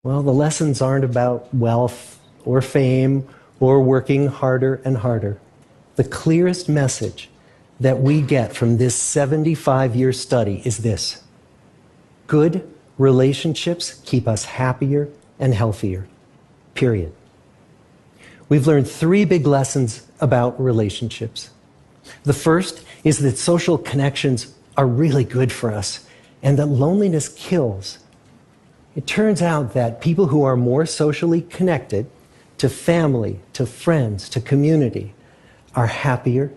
Well, the lessons aren't about wealth or fame or working harder and harder. The clearest message that we get from this 75-year study is this: good relationships keep us happier and healthier, period. We've learned 3 big lessons about relationships. The first is that social connections are really good for us and that loneliness kills. It turns out that people who are more socially connected to family, to friends, to community are happier,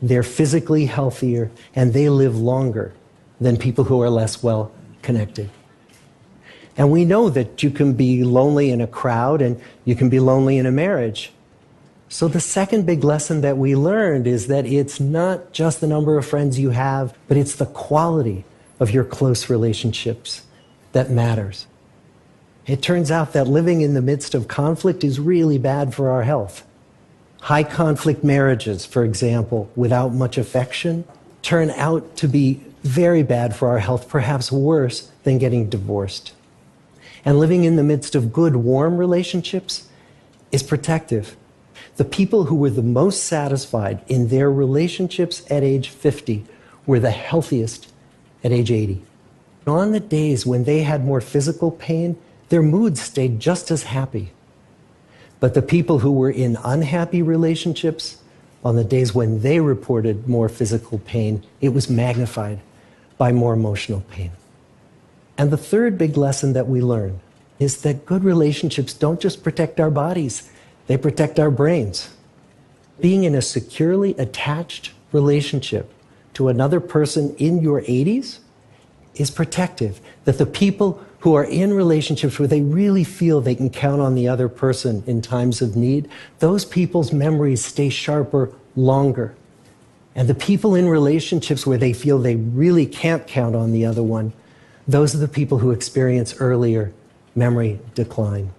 they're physically healthier, and they live longer than people who are less well connected. And we know that you can be lonely in a crowd and you can be lonely in a marriage. So the second big lesson that we learned is that it's not just the number of friends you have, but it's the quality of your close relationships that matters. It turns out that living in the midst of conflict is really bad for our health. High conflict marriages, for example, without much affection, turn out to be very bad for our health, perhaps worse than getting divorced. And living in the midst of good, warm relationships is protective. The people who were the most satisfied in their relationships at age 50 were the healthiest at age 80. On the days when they had more physical pain, their moods stayed just as happy. But the people who were in unhappy relationships, on the days when they reported more physical pain, it was magnified by more emotional pain. And the third big lesson that we learn is that good relationships don't just protect our bodies, they protect our brains. Being in a securely attached relationship to another person in your 80s is protective. That the people who are in relationships where they really feel they can count on the other person in times of need, those people's memories stay sharper longer. And the people in relationships where they feel they really can't count on the other one, those are the people who experience earlier memory decline.